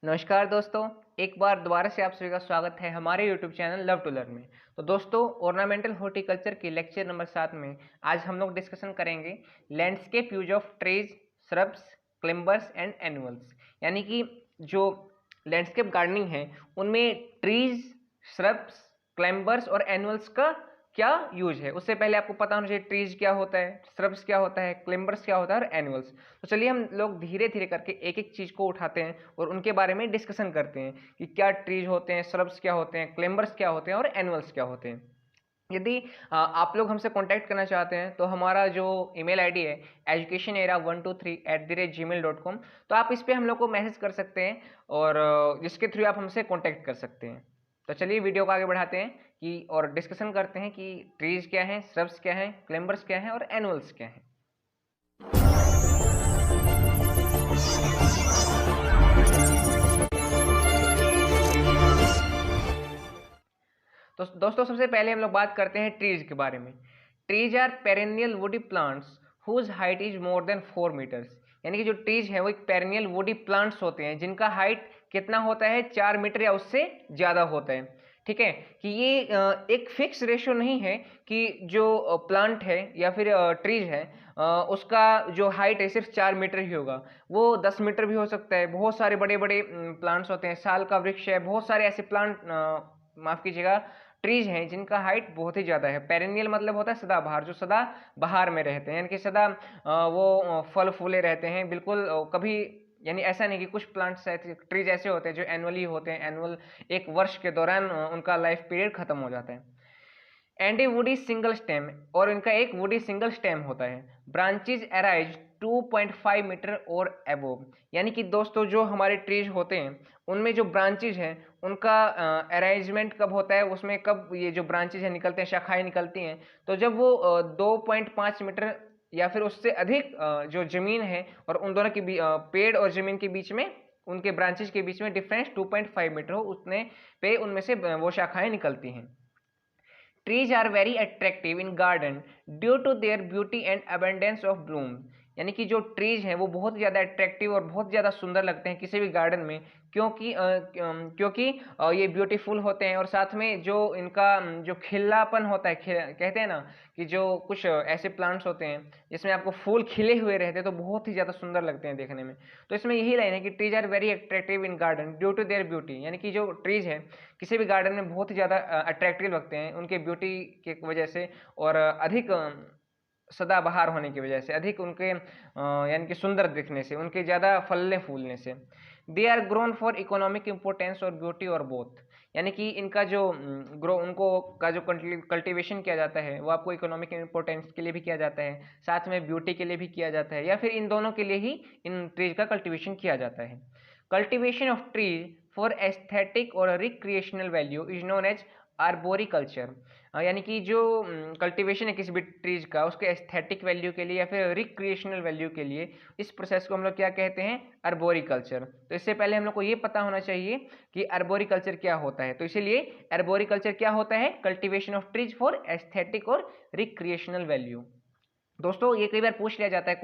नमस्कार दोस्तों, एक बार दोबारा से आप सभी का स्वागत है हमारे YouTube channel love to learn में। तो दोस्तों, ऑर्नामेंटल हॉर्टिकल्चर के लेक्चर नंबर 7 में आज हम लोग डिस्कशन करेंगे landscape use of trees, shrubs, climbers and annuals. यानी कि जो लैंडस्केप गार्डनिंग है उनमें ट्रीज, श्रब्स, क्लाइंबर्स और एनुअल्स का क्या यूज है। उससे पहले आपको पता होना चाहिए ट्रीज क्या होता है, श्रब्स क्या होता है, क्लिम्बर्स क्या होता है और एनुअल्स। तो चलिए हम लोग धीरे धीरे करके एक एक चीज को उठाते हैं और उनके बारे में डिस्कशन करते हैं कि क्या ट्रीज होते हैं, श्रब्स क्या होते हैं, क्लिम्बर्स क्या होते हैं और एनुअल्स क्या होते हैं। यदि आप लोग हमसे कांटेक्ट करना चाहते हैं तो हमारा जो ईमेल आईडी है educationera123@gmail.com, तो आप इस पे हम लोग को मैसेज कर सकते हैं और जिसके थ्रू आप हमसे कांटेक्ट कर सकते हैं। तो चलिए वीडियो को आगे बढ़ाते हैं कि और डिस्कशन करते हैं कि ट्रीज क्या हैं, श्रब्स क्या हैं, क्लिम्बर्स क्या हैं और एनुअल्स क्या हैं। तो दोस्तों, सबसे पहले हम लोग बात करते हैं ट्रीज के बारे में। Trees are perennial woody plants whose height is more than 4 metres. यानी कि जो ट्रीज है वो एक पेरेनियल वुडी प्लांट्स होते हैं जिनका हाइट कितना होता है, 4 मीटर या उससे ज़्यादा होता है। ठीक है कि ये एक फिक्स रेशियो नहीं है कि जो प्लांट है या फिर ट्रीज है उसका जो हाइट है सिर्फ 4 मीटर ही होगा। वो 10 मीटर भी हो सकता है। बहुत सारे बड़े बड़े प्लांट्स होते हैं, साल का वृक्ष है, बहुत सारे ऐसे प्लांट, माफ कीजिएगा, ट्रीज हैं जिनका हाइट बहुत ही ज्यादा है। पेरेनियल मतलब होता है सदाबहार, जो सदा बहार में रहते हैं, यानी कि सदा वो फल फूले रहते हैं, बिल्कुल कभी, यानी ऐसा नहीं कि कुछ प्लांट्स ऐसे, ट्रीज ऐसे होते हैं जो एनुअली होते हैं, एनुअल एक वर्ष के दौरान उनका लाइफ पीरियड खत्म हो जाता है। And A woody single stem, और इनका एक वुडी सिंगल स्टेम होता है। ब्रांचेज अराइज 2.5 मीटर और अबोव। यानी कि दोस्तों, जो हमारे ट्रीज होते हैं उनमें जो ब्रांचेज हैं उनका अरेंजमेंट कब होता है, उसमें कब ये जो ब्रांचेज हैं निकलते हैं, शाखाएं निकलती हैं, तो जब वो 2.5 मीटर या फिर उससे अधिक जो जमीन है और उन दोनों की पेड़ और जमीन के बीच में, उनके ब्रांचेज के बीच में डिफरेंस 2.5 मीटर हो, उतने पे उनमें से वो शाखाएं निकलती हैं। Trees are very attractive in garden due to their beauty and abundance of bloom। यानी कि जो ट्रीज हैं वो बहुत ज़्यादा अट्रैक्टिव और बहुत ज़्यादा सुंदर लगते हैं किसी भी गार्डन में, क्योंकि ये ब्यूटीफुल होते हैं और साथ में जो इनका जो खिलापन होता है, कहते हैं ना कि जो कुछ ऐसे प्लांट्स होते हैं जिसमें आपको फूल खिले हुए रहते हैं तो बहुत ही ज़्यादा सुंदर लगते हैं देखने में। तो इसमें यही लाइन है कि trees are very attractive in garden due to their beauty. यानी कि जो ट्रीज है किसी भी गार्डन में बहुत ही ज़्यादा अट्रैक्टिव लगते हैं उनके ब्यूटी की वजह से, और अधिक सदाबहार होने की वजह से, अधिक उनके यानी कि सुंदर दिखने से, उनके ज़्यादा फलने फूलने से। They are grown for economic importance और ब्यूटी और बोथ। यानी कि इनका जो ग्रो उनको का जो कल्टीवेशन किया जाता है वो आपको इकोनॉमिक इम्पोर्टेंस के लिए भी किया जाता है, साथ में ब्यूटी के लिए भी किया जाता है, या फिर इन दोनों के लिए ही इन ट्रीज का कल्टीवेशन किया जाता है। Cultivation of trees for aesthetic और recreational value is known as arboriculture. यानी कि जो कल्टीवेशन है किसी भी ट्रीज का उसके एस्थेटिक वैल्यू के लिए या फिर रिक्रिएशनल वैल्यू के लिए, इस प्रोसेस को हम लोग क्या कहते हैं, आर्बोरिकल्चर। तो इससे पहले हम लोग को ये पता होना चाहिए कि आर्बोरिकल्चर क्या होता है। तो इसीलिए आर्बोरिकल्चर क्या होता है, cultivation of trees for aesthetic और रिक्रिएशनल वैल्यू। दोस्तों, ये कई बार पूछ लिया जाता है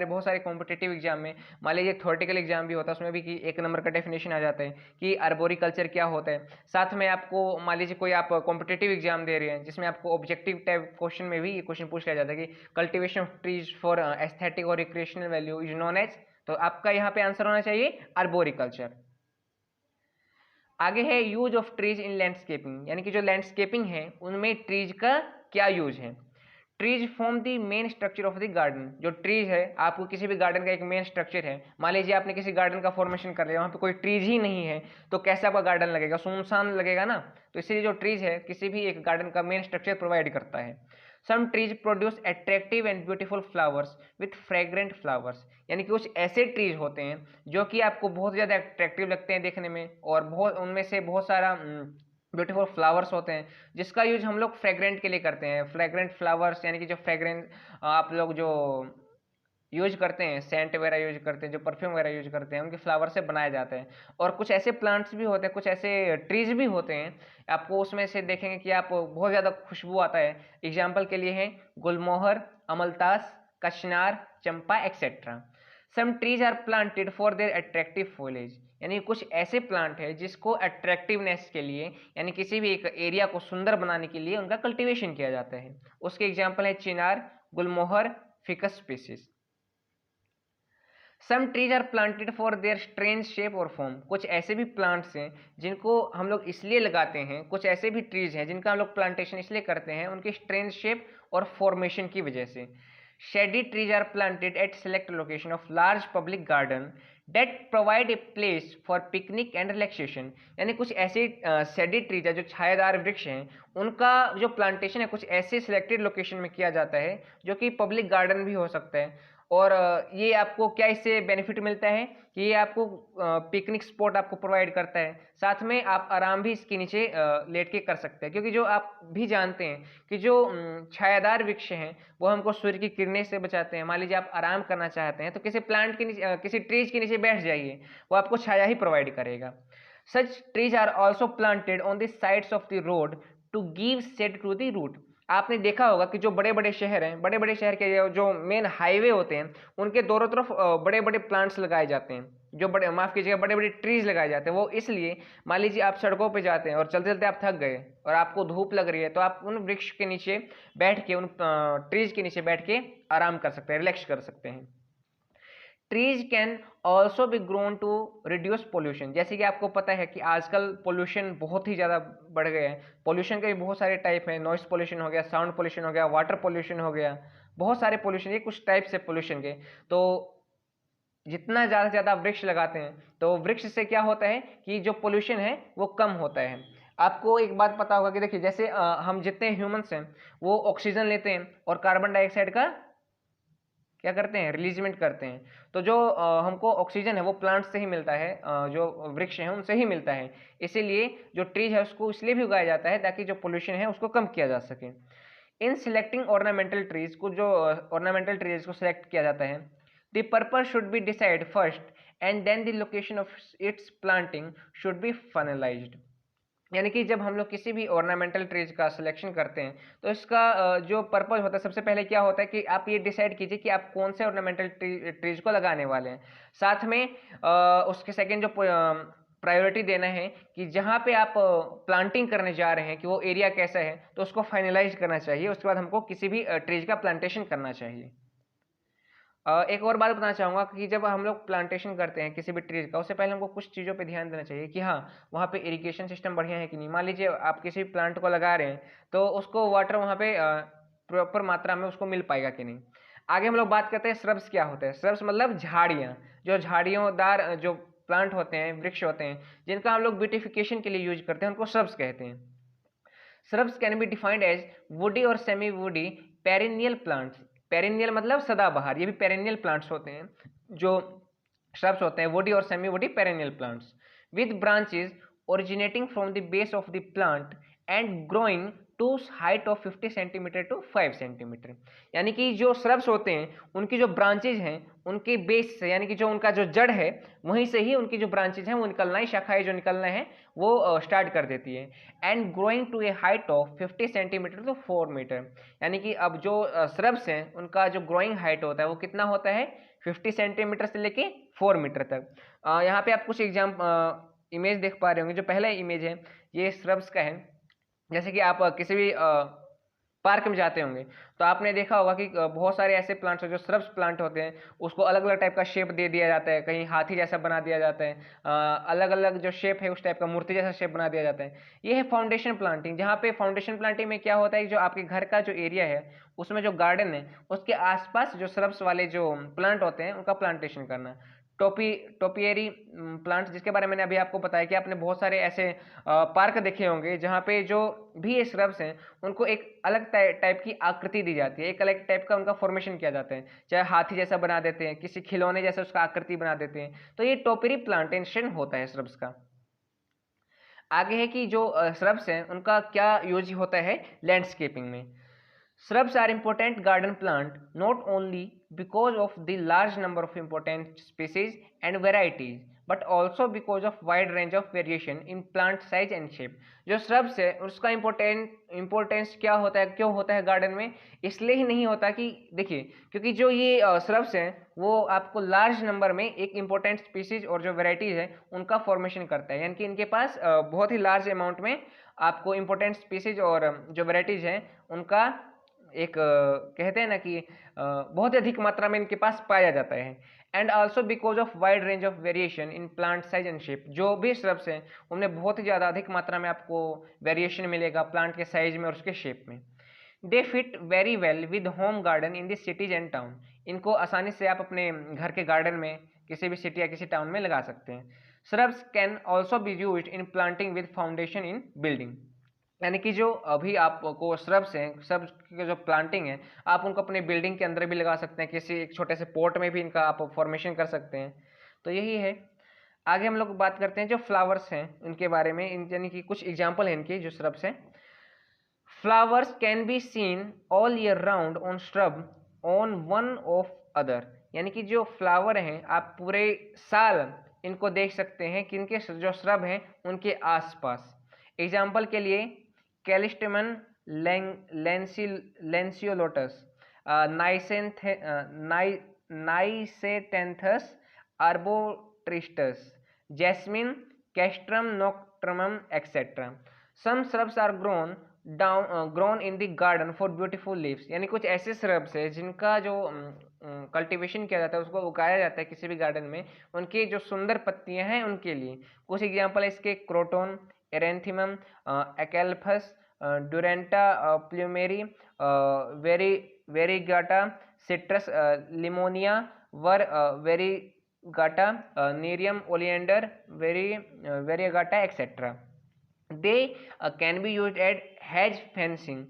बहुत सारे कॉम्पिटेटिव एग्जाम में, मान लीजिए थ्योरेटिकल एग्जाम भी होता है उसमें भी कि 1 नंबर का डेफिनेशन आ जाता है कि आर्बोरिकल्चर क्या होता है। साथ में आपको मान लीजिए कोई आप कॉम्पिटेटिव एग्जाम दे रहे हैं जिसमें आपको ऑब्जेक्टिव टाइप क्वेश्चन में भी ये क्वेश्चन पूछ लिया जाता है कि cultivation of trees for aesthetic और recreational value is known as, तो आपका यहाँ पे आंसर होना चाहिए आर्बोरिकल्चर। आगे है use of trees in landscaping. यानी कि जो लैंडस्केपिंग है उनमें ट्रीज का क्या यूज है। Trees form the main structure of the garden. जो ट्रीज है, आपको किसी भी गार्डन का एक मेन स्ट्रक्चर है। मान लीजिए आपने किसी गार्डन का फॉर्मेशन कर लिया, वहाँ पे कोई ट्रीज ही नहीं है, तो कैसा आपका गार्डन लगेगा, सुनसान लगेगा ना। तो इसीलिए जो ट्रीज है किसी भी एक गार्डन का मेन स्ट्रक्चर प्रोवाइड करता है। Some trees produce attractive and beautiful flowers with fragrant flowers. यानी कि कुछ ऐसे ट्रीज होते हैं जो कि आपको बहुत ज़्यादा अट्रैक्टिव लगते हैं देखने में, और बहुत उनमें से बहुत सारा ब्यूटीफुल फ्लावर्स होते हैं जिसका यूज हम लोग फ्रेग्रेंट के लिए करते हैं। फ्रेग्रेंट फ्लावर्स यानी कि जो फ्रेग्रेंट आप लोग जो यूज करते हैं, सेंट वगैरह यूज करते हैं, जो परफ्यूम वगैरह यूज करते हैं, उनके फ्लावर से बनाए जाते हैं। और कुछ ऐसे प्लांट्स भी होते हैं, कुछ ऐसे ट्रीज भी होते हैं, आपको उसमें से देखेंगे कि आप बहुत ज़्यादा खुशबू आता है। एग्जाम्पल के लिए है गुलमोहर, अमलतास, कचनार, चंपा etcetera. Some trees are planted for their attractive foliage, यानी कुछ ऐसे प्लांट है जिसको अट्रैक्टिवनेस के लिए यानी किसी भी एक एरिया को सुंदर बनाने के लिए उनका कल्टीवेशन किया जाता है। उसके एग्जाम्पल है चिनार, गुलमोहर, ficus species. Some trees are planted for their strange shape और फॉर्म, कुछ ऐसे भी प्लांट्स हैं जिनको हम लोग इसलिए लगाते हैं, कुछ ऐसे भी ट्रीज हैं जिनका हम लोग प्लांटेशन इसलिए करते हैं उनकी स्ट्रेंज शेप और फॉर्मेशन की वजह से। Shady trees are planted at select location of large public garden that provide a place for picnic and relaxation, यानी कुछ ऐसे शेडी ट्रीज है जो छायादार वृक्ष हैं, उनका जो प्लांटेशन है कुछ ऐसे सिलेक्टेड लोकेशन में किया जाता है जो कि पब्लिक गार्डन भी हो सकता है। और ये आपको क्या इससे बेनिफिट मिलता है कि ये आपको पिकनिक स्पॉट आपको प्रोवाइड करता है, साथ में आप आराम भी इसके नीचे लेट के कर सकते हैं, क्योंकि जो आप भी जानते हैं कि जो छायादार वृक्ष हैं वो हमको सूर्य की किरणें से बचाते हैं। मान लीजिए आप आराम करना चाहते हैं तो किसी प्लांट के नीचे किसी ट्रीज के नीचे बैठ जाइए, वो आपको छाया ही प्रोवाइड करेगा। Such trees are also planted on the sides of the road to give shade to the route. आपने देखा होगा कि जो बड़े बड़े शहर हैं, बड़े बड़े शहर के जो मेन हाईवे होते हैं उनके दोनों तरफ बड़े बड़े प्लांट्स लगाए जाते हैं, जो बड़े माफ कीजिएगा बड़े बड़े ट्रीज लगाए जाते हैं। वो इसलिए, मान लीजिए आप सड़कों पे जाते हैं और चलते चलते आप थक गए और आपको धूप लग रही है, तो आप उन वृक्ष के नीचे बैठ के, उन ट्रीज के नीचे बैठ के आराम कर सकते हैं, रिलैक्स कर सकते हैं। Trees can also be grown to reduce pollution, जैसे कि आपको पता है कि आजकल पोल्यूशन बहुत ही ज़्यादा बढ़ गया है। पोल्यूशन के भी बहुत सारे टाइप हैं, नॉइस पोल्यूशन हो गया, साउंड पोल्यूशन हो गया, वाटर पोल्यूशन हो गया, बहुत सारे पोल्यूशन, ये कुछ टाइप्स है पोल्यूशन के। तो जितना ज़्यादा से ज़्यादा वृक्ष लगाते हैं तो वृक्ष से क्या होता है कि जो पोल्यूशन है वो कम होता है। आपको एक बात पता होगा कि देखिए जैसे हम जितने ह्यूमंस हैं वो ऑक्सीजन लेते हैं और कार्बन डाइऑक्साइड का क्या करते हैं, रिलीजमेंट करते हैं। तो जो हमको ऑक्सीजन है वो प्लांट से ही मिलता है, जो वृक्ष हैं उनसे ही मिलता है। इसीलिए जो ट्रीज है उसको इसलिए भी उगाया जाता है ताकि जो पोल्यूशन है उसको कम किया जा सके। इन सिलेक्टिंग ऑर्नामेंटल ट्रीज को, जो ऑर्नामेंटल ट्रीज को सिलेक्ट किया जाता है, the purpose should be decide first and then the location of its planting should be finalised. यानी कि जब हम लोग किसी भी ऑर्नामेंटल ट्रीज का सिलेक्शन करते हैं तो इसका जो पर्पज होता है, सबसे पहले क्या होता है कि आप ये डिसाइड कीजिए कि आप कौन से ऑर्नामेंटल ट्रीज को लगाने वाले हैं। साथ में उसके सेकेंड जो प्रायोरिटी देना है कि जहाँ पे आप प्लांटिंग करने जा रहे हैं कि वो एरिया कैसा है, तो उसको फाइनलाइज करना चाहिए। उसके बाद हमको किसी भी ट्रीज का प्लांटेशन करना चाहिए। एक और बात बताना चाहूँगा कि जब हम लोग प्लांटेशन करते हैं किसी भी ट्रीज का, उससे पहले हमको कुछ चीज़ों पे ध्यान देना चाहिए कि हाँ वहाँ पे इरिगेशन सिस्टम बढ़िया है कि नहीं। मान लीजिए आप किसी प्लांट को लगा रहे हैं तो उसको वाटर वहाँ पे प्रॉपर मात्रा में उसको मिल पाएगा कि नहीं। आगे हम लोग बात करते हैं श्रब्स क्या होते हैं। श्रब्स मतलब झाड़ियाँ, जो झाड़ियोंदार जो प्लांट होते हैं, वृक्ष होते हैं, जिनका हम लोग ब्यूटिफिकेशन के लिए यूज करते हैं, उनको श्रब्स कहते हैं। Shrubs can be defined as woody और semi woody perennial plants. Perennial मतलब सदाबहार, ये भी पेरिनियल प्लांट्स होते हैं। जो श्रब्स होते हैं वुडी और semi woody perennial plants with branches originating from the base of the plant and growing to height of 50 centimetre to 5 centimetre. यानी कि जो श्रब्स होते हैं उनकी जो ब्रांचेज हैं उनके बेस से, यानी कि जो उनका जो जड़ है वहीं से ही उनकी जो ब्रांचेज हैं वो निकलना ही, शाखाएं जो निकलना है वो स्टार्ट कर देती है। And growing to a height of 50 centimetre to 4 metre. यानी कि अब जो श्रब्स हैं उनका जो ग्रोइंग हाइट होता है वो कितना होता है, 50 सेंटीमीटर से लेके 4 मीटर तक। यहाँ पे आप कुछ इमेज देख पा रहे होंगे। जो पहला इमेज है ये श्रब्स का है। जैसे कि आप किसी भी पार्क में जाते होंगे तो आपने देखा होगा कि बहुत सारे ऐसे प्लांट्स हैं जो श्रब्स प्लांट होते हैं, उसको अलग अलग टाइप का शेप दे दिया जाता है, कहीं हाथी जैसा बना दिया जाता है, अलग अलग जो शेप है उस टाइप का मूर्ति जैसा शेप बना दिया जाता है। ये है फाउंडेशन प्लांटिंग। जहाँ पे फाउंडेशन प्लांटिंग में क्या होता है कि जो आपके घर का जो एरिया है उसमें जो गार्डन है उसके आसपास जो श्रब्स वाले जो प्लांट होते हैं उनका प्लांटेशन करना। टोपियरी प्लांट, जिसके बारे में मैंने अभी आपको बताया कि आपने बहुत सारे ऐसे पार्क देखे होंगे जहाँ पे जो भी ये श्रब्स हैं उनको एक अलग टाइप की आकृति दी जाती है, एक अलग टाइप का उनका फॉर्मेशन किया जाता है, चाहे हाथी जैसा बना देते हैं, किसी खिलौने जैसा उसका आकृति बना देते हैं। तो ये टोपियरी प्लांटेशन होता है श्रब्स का। आगे है कि जो श्रब्स हैं उनका क्या यूज होता है लैंडस्केपिंग में। Shrubs are important garden plant not only because of the large number of important species and varieties, but also because of wide range of variation in plant size and shape. जो shrubs है उसका importance क्या होता है, क्यों होता है garden में, इसलिए ही नहीं होता कि देखिए, क्योंकि जो ये श्रब्स हैं वो आपको लार्ज नंबर में एक इम्पोर्टेंट स्पीसीज और जो वेराइटीज है उनका फॉर्मेशन करता है, यानी कि इनके पास बहुत ही लार्ज अमाउंट में आपको इम्पोर्टेंट स्पीसीज और जो वेराइटीज हैं उनका एक कहते हैं ना कि बहुत अधिक मात्रा में इनके पास पाया जाता है। And also because of wide range of variation in plant size and shape, जो भी श्रब्स हैं उनमें बहुत ही ज़्यादा अधिक मात्रा में आपको वेरिएशन मिलेगा प्लांट के साइज में और उसके शेप में। दे fit very well with home garden in this cities and town, इनको आसानी से आप अपने घर के गार्डन में किसी भी सिटी या किसी टाउन में लगा सकते हैं। Shrubs can also be used in planting with foundation in building, यानी कि जो अभी आपको श्रब्स हैं, श्रब्स की जो प्लांटिंग है आप उनको अपने बिल्डिंग के अंदर भी लगा सकते हैं, किसी एक छोटे से पॉट में भी इनका आप फॉर्मेशन कर सकते हैं। तो यही है। आगे हम लोग बात करते हैं जो फ्लावर्स हैं उनके बारे में, यानी कि कुछ एग्जाम्पल हैं इनके जो श्रब्स हैं। Flowers can be seen all year round on shrub on one of other, यानी कि जो फ्लावर हैं आप पूरे साल इनको देख सकते हैं कि इनके जो श्रब हैं उनके आसपास। एग्जाम्पल के लिए callistemon lanceolatus, nyctanthes arbortristis, jasmine, cestrum nocturnum etcetera. Some shrubs are grown in the garden for beautiful leaves, यानी कुछ ऐसे श्रब्स है जिनका जो कल्टीवेशन किया जाता है, उसको उगाया जाता है किसी भी गार्डन में, उनकी जो सुंदर पत्तियां हैं उनके लिए। कुछ एग्जाम्पल है इसके croton, eranthemum, acalypha, duranta plumieri, variegata, citrus limonia, variegata, nerium oleander, variegata etcetera. They can be use at hedge fencing.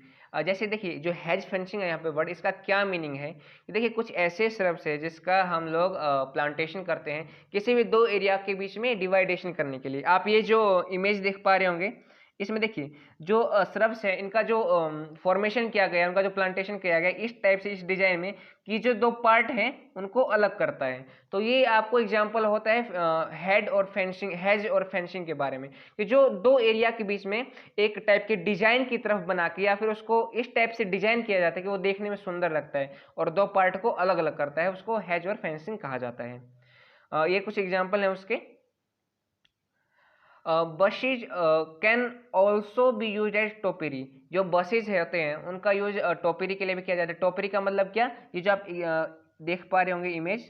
जैसे देखिए जो हेज फेंसिंग है यहाँ पे वर्ड, इसका क्या मीनिंग है कि देखिए कुछ ऐसे श्रब्स है जिसका हम लोग प्लांटेशन करते हैं किसी भी दो एरिया के बीच में डिवाइडेशन करने के लिए। आप ये जो इमेज देख पा रहे होंगे इसमें देखिए जो श्रब्स है इनका जो फॉर्मेशन किया गया, उनका जो प्लांटेशन किया गया इस टाइप से, इस डिजाइन में कि जो दो पार्ट हैं उनको अलग करता है। तो ये आपको एग्जांपल होता है हेड और फेंसिंग, हेज और फेंसिंग के बारे में, कि जो दो एरिया के बीच में एक टाइप के डिजाइन की तरफ बना के या फिर उसको इस टाइप से डिजाइन किया जाता है कि वो देखने में सुंदर लगता है और दो पार्ट को अलग अलग करता है, उसको हेज और फेंसिंग कहा जाता है। ये कुछ एग्जाम्पल है उसके। Bushes can also be use as topiary, जो बसेज होते हैं उनका यूज टोपरी के लिए भी किया जाता है। टोपरी का मतलब क्या, ये जो आप देख पा रहे होंगे इमेज,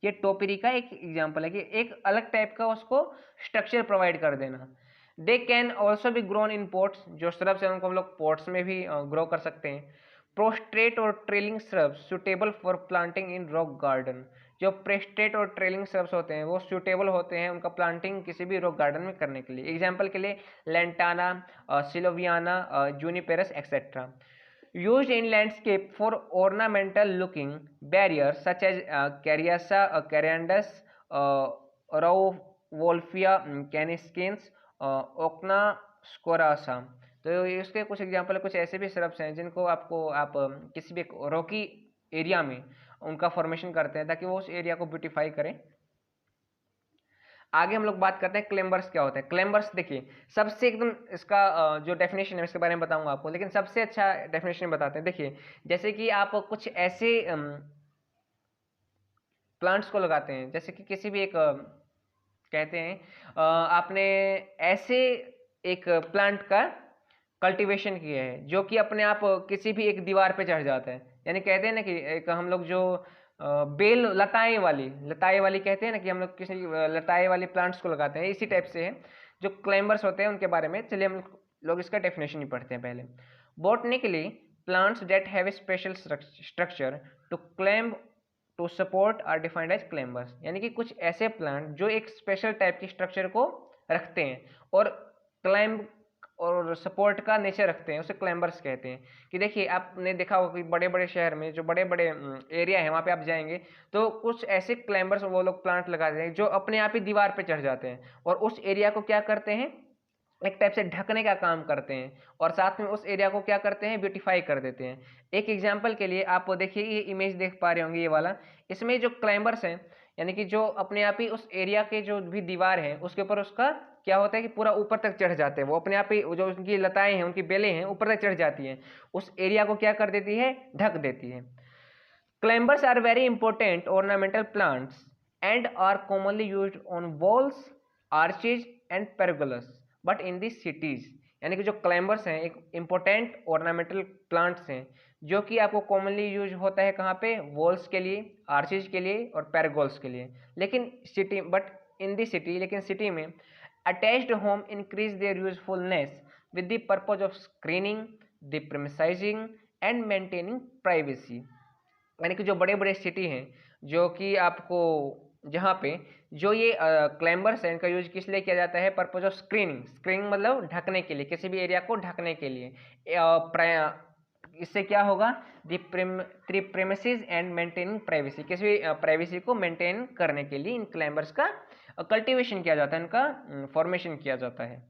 ये टोपरी का एक एग्जाम्पल है कि एक अलग टाइप का उसको स्ट्रक्चर प्रोवाइड कर देना। They can also be grown in pots, जो श्रब्स हैं उनको हम लोग पोट्स में भी ग्रो कर सकते हैं। प्रोस्ट्रेट और trailing shrubs suitable for planting in rock garden, जो प्रेस्टेट और ट्रेलिंग श्रब्स होते हैं वो सूटेबल होते हैं उनका प्लांटिंग किसी भी रॉक गार्डन में करने के लिए। एग्जाम्पल के लिए lantana, sellowiana, juniperus etcetera. Used in landscape for ornamental looking barriers such as carissa, carandas, rauvolfia canescens, ochna squarrosa. तो इसके कुछ एग्जाम्पल, कुछ ऐसे भी श्रब्स हैं जिनको आपको आप किसी भी रॉकी एरिया में उनका फॉर्मेशन करते हैं ताकि वो उस एरिया को ब्यूटीफाई करें। आगे हम लोग बात करते हैं क्लेम्बर्स क्या होता है। क्लेम्बर्स देखिए सबसे एकदम इसका जो डेफिनेशन है इसके बारे में बताऊंगा आपको, लेकिन सबसे अच्छा डेफिनेशन बताते हैं। देखिए जैसे कि आप कुछ ऐसे प्लांट्स को लगाते हैं, जैसे कि किसी भी एक कहते हैं आपने ऐसे एक प्लांट का कल्टीवेशन किया है जो कि अपने आप किसी भी एक दीवार पे चढ़ जाता है, यानी कहते हैं ना कि एक हम लोग जो बेल लताएं वाली कहते हैं ना कि हम लोग किसी लताएं वाली प्लांट्स को लगाते हैं, इसी टाइप से है जो क्लाइंबर्स होते हैं उनके बारे में। चलिए हम लोग इसका डेफिनेशन ही पढ़ते हैं पहले। Botanically plants that have a special structure to climb to support are defined as climbers, यानी कि कुछ ऐसे प्लांट जो एक स्पेशल टाइप की स्ट्रक्चर को रखते हैं और क्लाइंब और सपोर्ट का नेचर रखते हैं, उसे क्लाइंबर्स कहते हैं। कि देखिए आपने देखा होगा कि बड़े बड़े शहर में जो बड़े बड़े एरिया है वहाँ पे आप जाएंगे तो कुछ ऐसे क्लाइंबर्स वो लोग प्लांट लगाते हैं जो अपने आप ही दीवार पे चढ़ जाते हैं और उस एरिया को क्या करते हैं, एक टाइप से ढकने का काम करते हैं और साथ में उस एरिया को क्या करते हैं, ब्यूटीफाई कर देते हैं। एक एग्जाम्पल के लिए आप देखिए ये इमेज देख पा रहे होंगे ये वाला, इसमें जो क्लाइंबर्स हैं यानी कि जो अपने आप ही उस एरिया के जो भी दीवार है उसके ऊपर उसका क्या होता है कि पूरा ऊपर तक चढ़ जाते हैं, वो अपने आप ही जो उनकी लताएं हैं, उनकी बेलें हैं, ऊपर तक चढ़ जाती हैं, उस एरिया को क्या कर देती है, ढक देती है। Climbers are very important ornamental plants and are commonly used on walls, arches and pergolas but in the cities. यानी कि जो क्लाइंबर्स हैं एक इंपॉर्टेंट ऑर्नामेंटल प्लांट्स हैं जो कि आपको कॉमनली यूज होता है कहाँ पे, वॉल्स के लिए, आर्चेज के लिए और पेरगोल्स के लिए। लेकिन city but in the city, लेकिन सिटी में attached home increase their usefulness with the purpose of screening, the premises and maintaining privacy. यानी कि जो बड़े बड़े सिटी हैं जो कि आपको जहाँ पे जो ये क्लाइंबर्स हैं इनका यूज किस लिए किया जाता है, पर्पज ऑफ स्क्रीनिंग, स्क्रीनिंग मतलब ढकने के लिए, किसी भी एरिया को ढकने के लिए। इससे क्या होगा, the premises and maintaining privacy, किसी भी प्राइवेसी को मेंटेन करने के लिए इन क्लाइंबर्स का कल्टीवेशन किया जाता है, इनका फॉर्मेशन किया जाता है।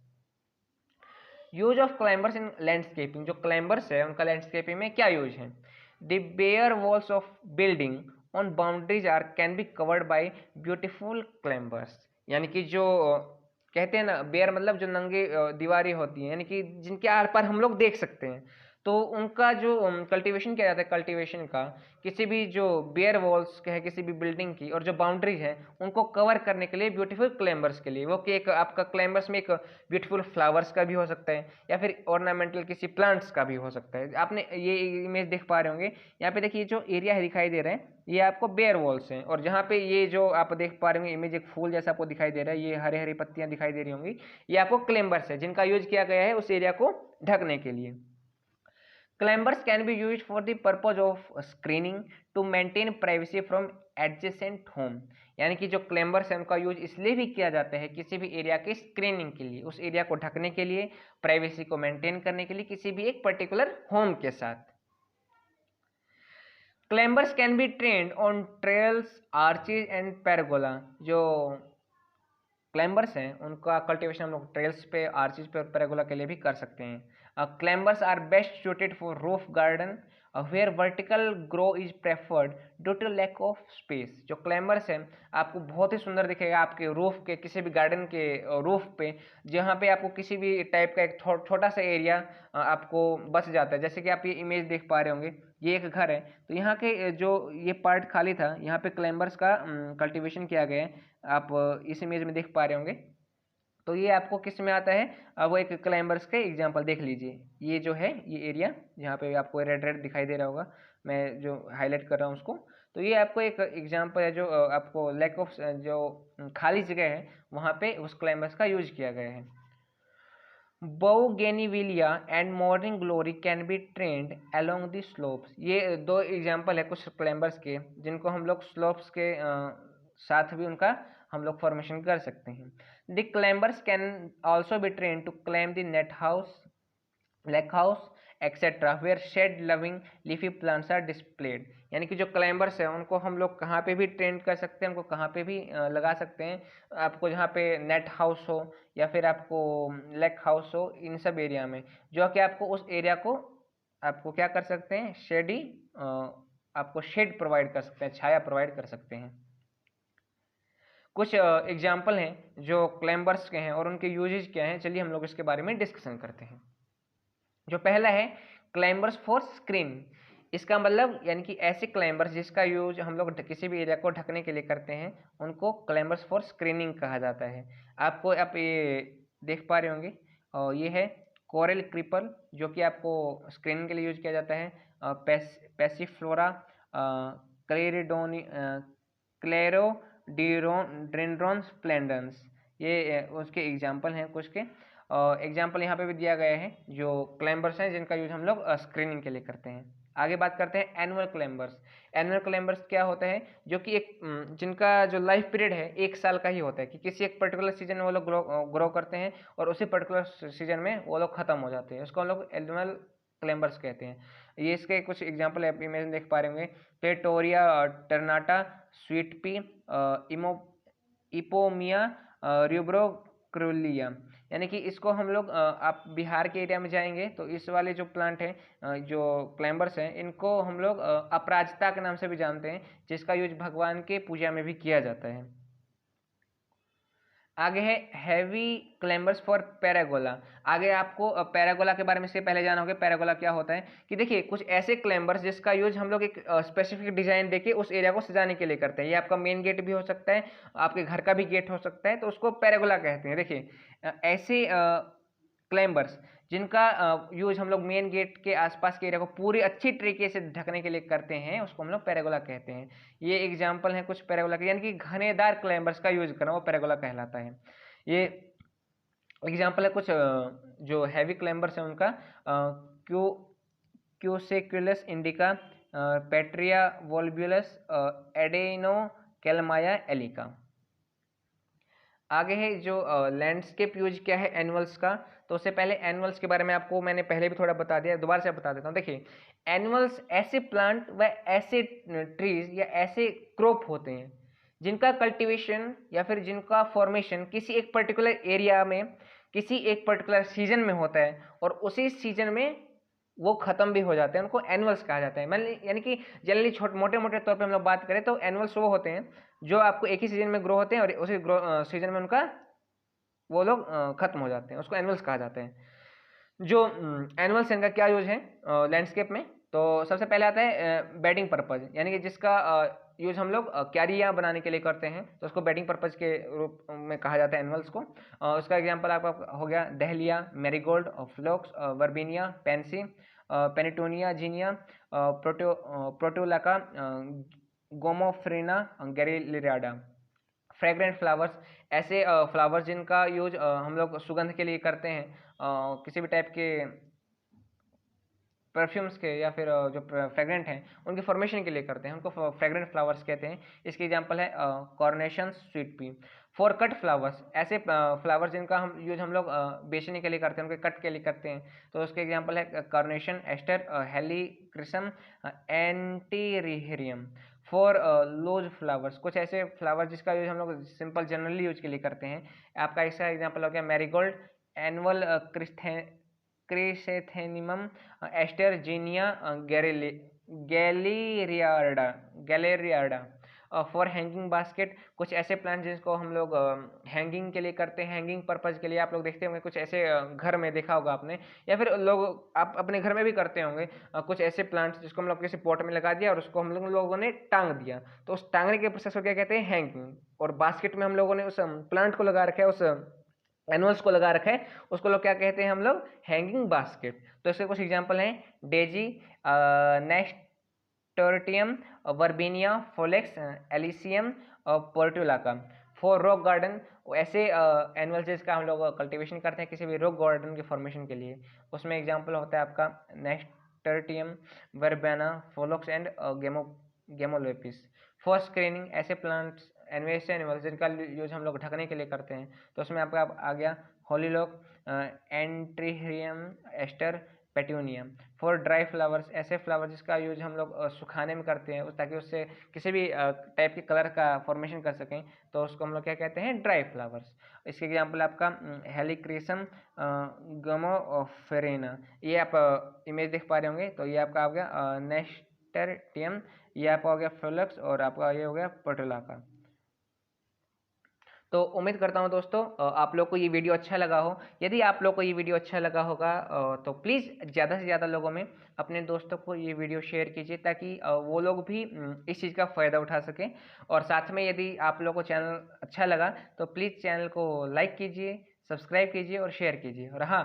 Use of climbers in landscaping, जो क्लाइंबर्स है उनका लैंडस्केपिंग में क्या यूज है। The bare walls of building on boundaries are can be covered by beautiful climbers। यानी कि जो कहते हैं ना, बेयर मतलब जो नंगे दीवारें होती हैं, यानी कि जिनके आर पार हम लोग देख सकते हैं, तो उनका जो कल्टीवेशन किया जाता है, कल्टीवेशन का किसी भी जो बेयर वॉल्स के है किसी भी बिल्डिंग की और जो बाउंड्रीज है उनको कवर करने के लिए ब्यूटीफुल क्लाइंबर्स के लिए, वो कि एक आपका क्लाइंबर्स में एक ब्यूटीफुल फ्लावर्स का भी हो सकता है या फिर ऑर्नामेंटल किसी प्लांट्स का भी हो सकता है। आपने ये इमेज देख पा रहे होंगे, यहाँ पे देखिए जो एरिया है दिखाई दे रहा है ये आपको बेयर वॉल्स हैं, और जहाँ पे ये जो आप देख पा रहे होंगे इमेज एक फूल जैसा आपको दिखाई दे रहा है, ये हरे हरी पत्तियां दिखाई दे रही होंगी, ये आपको क्लाइंबर्स है जिनका यूज किया गया है उस एरिया को ढकने के लिए। Climbers can be used for the purpose of screening to maintain privacy from adjacent home। यानी कि जो क्लाइंबर्स हैं उनका यूज इसलिए भी किया जाता है किसी भी एरिया की स्क्रीनिंग के लिए, उस एरिया को ढकने के लिए, प्राइवेसी को मेंटेन करने के लिए किसी भी एक पर्टिकुलर होम के साथ। Climbers can be trained on trails, arches and pergola. जो क्लाइंबर्स हैं उनका कल्टीवेशन हम लोग ट्रेल्स पे, आर्चेज पे और पेरगोला के लिए भी कर सकते हैं। Climbers are best suited for roof garden where vertical grow is preferred due to lack of space. जो क्लाइंबर्स हैं आपको बहुत ही सुंदर दिखेगा आपके रूफ के, किसी भी गार्डन के रूफ पे, जहाँ पे आपको किसी भी टाइप का एक छोटा सा एरिया आपको बच जाता है। जैसे कि आप ये इमेज देख पा रहे होंगे, ये एक घर है, तो यहाँ के जो ये पार्ट खाली था यहाँ पे क्लाइंबर्स का कल्टीवेशन किया गया है, आप इस इमेज में देख पा रहे होंगे। तो ये आपको किस में आता है, वो एक क्लाइंबर्स के एग्जांपल देख लीजिए। ये जो है ये एरिया जहाँ पे आपको रेड रेड दिखाई दे रहा होगा, मैं जो हाईलाइट कर रहा हूँ उसको, तो ये आपको एक एग्जांपल है जो आपको लैक ऑफ जो खाली जगह है वहाँ पे उस क्लाइंबर्स का यूज किया गया है। Bougainvillea and morning glory can be trained along the slopes. ये दो एग्जांपल है कुछ क्लाइंबर्स के जिनको हम लोग स्लोप्स के साथ भी उनका हम लोग फॉर्मेशन कर सकते हैं। The climbers can also be train to climb the net house, lake house etcetera where shade loving leafy plants are displayed. यानी कि जो क्लाइंबर्स हैं उनको हम लोग कहाँ पे भी ट्रेन कर सकते हैं, उनको कहाँ पे भी लगा सकते हैं। आपको जहाँ पे नेट हाउस हो या फिर आपको लेक हाउस हो, इन सब एरिया में जो कि आपको उस एरिया को आपको क्या कर सकते हैं, शेडी आपको शेड प्रोवाइड कर सकते हैं, छाया प्रोवाइड कर सकते हैं। कुछ एग्जाम्पल हैं जो क्लाइंबर्स के हैं और उनके यूजेज क्या हैं, चलिए हम लोग इसके बारे में डिस्कशन करते हैं। जो पहला है क्लाइंबर्स फॉर स्क्रीन, इसका मतलब यानी कि ऐसे क्लाइंबर्स जिसका यूज हम लोग किसी भी एरिया को ढकने के लिए करते हैं उनको क्लाइंबर्स फॉर स्क्रीनिंग कहा जाता है। आपको आप ये देख पा रहे होंगे, और ये है कोरल क्रीपर जो कि आपको स्क्रीनिंग के लिए यूज किया जाता है। पैसिफ्लोरा, क्लेरिडोनी, क्लेरोडेंड्रॉन स्प्लेंडेंस, ये उसके एग्जाम्पल हैं कुछ के। एग्जाम्पल यहाँ पे भी दिया गया है जो क्लाइंबर्स हैं जिनका यूज हम लोग स्क्रीनिंग के लिए करते हैं। आगे बात करते हैं एनुअल क्लाइंबर्स। एनुअल क्लाइंबर्स क्या होता है, जो कि एक जिनका जो लाइफ पीरियड है 1 साल का ही होता है, कि किसी एक पर्टिकुलर सीजन में वो लोग ग्रो करते हैं और उसी पर्टिकुलर सीजन में वो लोग खत्म हो जाते हैं, उसको हम लोग एनुअल क्लाइंबर्स कहते हैं। ये इसके कुछ एग्जाम्पल है, इमेज देख पा रहे होंगे, पेटोरिया टर्नाटा, स्वीट पी, इपोमिया, रूब्रोक्रुलिया। यानी कि इसको हम लोग आप बिहार के एरिया में जाएंगे तो इस वाले जो प्लांट हैं, जो क्लाइंबर्स हैं, इनको हम लोग अपराजिता के नाम से भी जानते हैं, जिसका यूज भगवान के पूजा में भी किया जाता है। आगे है हैवी क्लाइंबर्स फॉर पैरागोला। आगे आपको पैरागोला के बारे में से पहले जाना होगा पैरागोला क्या होता है। कि देखिए कुछ ऐसे क्लाइंबर्स जिसका यूज हम लोग एक स्पेसिफिक डिजाइन देके उस एरिया को सजाने के लिए करते हैं। ये आपका मेन गेट भी हो सकता है, आपके घर का भी गेट हो सकता है, तो उसको पैरागोला कहते हैं। देखिए ऐसे क्लाइंबर्स जिनका यूज हम लोग मेन गेट के आसपास के एरिया को पूरी अच्छी तरीके से ढकने के लिए करते हैं, उसको हम लोग पैरागोला कहते हैं। ये एग्जाम्पल है कुछ पैरागोला के, यानी कि घनेदार क्लाइंबर्स का यूज करना, वो पैरागोला कहलाता है। ये एग्जाम्पल है कुछ जो हैवी क्लाइंबर्स हैं उनका, क्यू क्यूसेक्युलस इंडिका, पेट्रिया वोल्बुलस, एडेनो कैलमाया एलिका। आगे है जो लैंडस्केप यूज क्या है एनुअल्स का। तो उससे पहले एनुअल्स के बारे में आपको मैंने पहले भी थोड़ा बता दिया, दोबारा से बता देता हूँ। देखिए एनुअल्स ऐसे प्लांट व ऐसे ट्रीज या ऐसे क्रॉप होते हैं जिनका कल्टीवेशन या फिर जिनका फॉर्मेशन किसी एक पर्टिकुलर एरिया में किसी एक पर्टिकुलर सीजन में होता है और उसी सीजन में वो खत्म भी हो जाते हैं, उनको एनुअल्स कहा जाता है। मान यानी कि जनरली मोटे मोटे तौर पे हम लोग बात करें तो एनुअल्स वो होते हैं जो आपको एक ही सीजन में ग्रो होते हैं और उसी सीजन में उनका वो लोग खत्म हो जाते हैं, उसको एनुअल्स कहा जाते हैं। जो एनुअल्स इनका क्या यूज है लैंडस्केप में, तो सबसे पहले आता है बेडिंग पर्पज, यानी कि जिसका यूज हम लोग क्यारियाँ बनाने के लिए करते हैं, तो उसको बेडिंग पर्पज के रूप में कहा जाता है एनुअल्स को। उसका एग्जांपल आपका हो गया dahlia, marigold, phlox, verbena, pansy, petunia, zinnia, portulaca, gomphrena, gaillardia. Fragrant flowers, ऐसे फ्लावर्स जिनका यूज हम लोग सुगंध के लिए करते हैं, किसी भी टाइप के परफ्यूम्स के या फिर जो फ्रेग्रेंट हैं उनके फॉर्मेशन के लिए करते हैं, उनको फ्रेग्रेंट फ्लावर्स कहते हैं। इसकी एग्जांपल है coronation, sweet pea. For cut flowers, ऐसे फ्लावर्स जिनका हम यूज हम लोग बेचने के लिए करते हैं, उनके कट के लिए करते हैं, तो उसके एग्जांपल है carnation, aster, helichrysum, antirrhinum. For loose flowers, कुछ ऐसे फ्लावर्स जिसका यूज हम लोग सिंपल जनरली यूज के लिए करते हैं, आपका इसका एग्जांपल हो गया marigold, annual chrysanthemum, aster, zinnia, gaillardia. For hanging basket, कुछ ऐसे प्लांट जिसको हम लोग हैंगिंग के लिए करते हैं, हैंगिंग पर्पज के लिए आप लोग देखते होंगे, कुछ ऐसे घर में देखा होगा आपने, या फिर लोग आप अपने घर में भी करते होंगे, कुछ ऐसे प्लांट्स जिसको हम लोग किसी पॉट में लगा दिया और उसको हम लोगों ने टांग दिया, तो उस टांगने के प्रोसेस को क्या कहते हैं, हैंगिंग। और बास्केट में हम लोगों ने उस प्लांट को लगा रखा है, उस एनुअल्स को लगा रखा है, उसको लोग क्या कहते हैं हम लोग, हैंगिंग बास्केट। तो इसके कुछ एग्जांपल हैं डेजी, नेस्टर्टियम, वर्बीनिया, फोलेक्स, एलिसियम और पोर्टुलाका। फॉर रॉक गार्डन, ऐसे एनुअल्स जिसका हम लोग कल्टीवेशन करते हैं किसी भी रॉक गार्डन के फॉर्मेशन के लिए, उसमें एग्जांपल होता है आपका नेस्टर्टियम, वर्बेना, फोलोक्स एंड गेमोलोपिस। फॉर स्क्रीनिंग, ऐसे प्लांट्स एनवेस्ट एनिमल्स जिनका यूज हम लोग ढकने के लिए करते हैं, तो उसमें आपका आ गया hollyhock, antirrhinum, aster, petunia. For dry flowers, ऐसे फ्लावर जिसका यूज हम लोग सुखाने में करते हैं ताकि उससे किसी भी टाइप के कलर का फॉर्मेशन कर सकें, तो उसको हम लोग क्या कहते हैं, ड्राई फ्लावर्स। इसके एग्जांपल आपका हेलिक्रिसम, गोमोफेरेना। ये आप इमेज देख पा रहे होंगे, तो ये आपका आ गया नेस्टर्टियम, ये आपका हो गया फ्लोक्स और आपका ये हो गया पोर्टुलाका। तो उम्मीद करता हूँ दोस्तों आप लोग को ये वीडियो अच्छा लगा हो। यदि आप लोग को ये वीडियो अच्छा लगा होगा तो प्लीज़ ज़्यादा से ज़्यादा लोगों में अपने दोस्तों को ये वीडियो शेयर कीजिए ताकि वो लोग भी इस चीज़ का फ़ायदा उठा सकें। और साथ में यदि आप लोग को चैनल अच्छा लगा तो प्लीज़ चैनल को लाइक कीजिए, सब्सक्राइब कीजिए और शेयर कीजिए। और हाँ,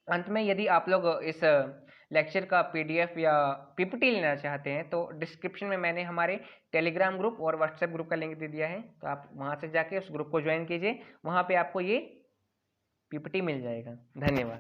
अंत में यदि आप लोग इस लेक्चर का पीडीएफ या पीपीटी लेना चाहते हैं तो डिस्क्रिप्शन में मैंने हमारे टेलीग्राम ग्रुप और व्हाट्सएप ग्रुप का लिंक दे दिया है, तो आप वहां से जाके उस ग्रुप को ज्वाइन कीजिए, वहां पे आपको ये पीपीटी मिल जाएगा। धन्यवाद।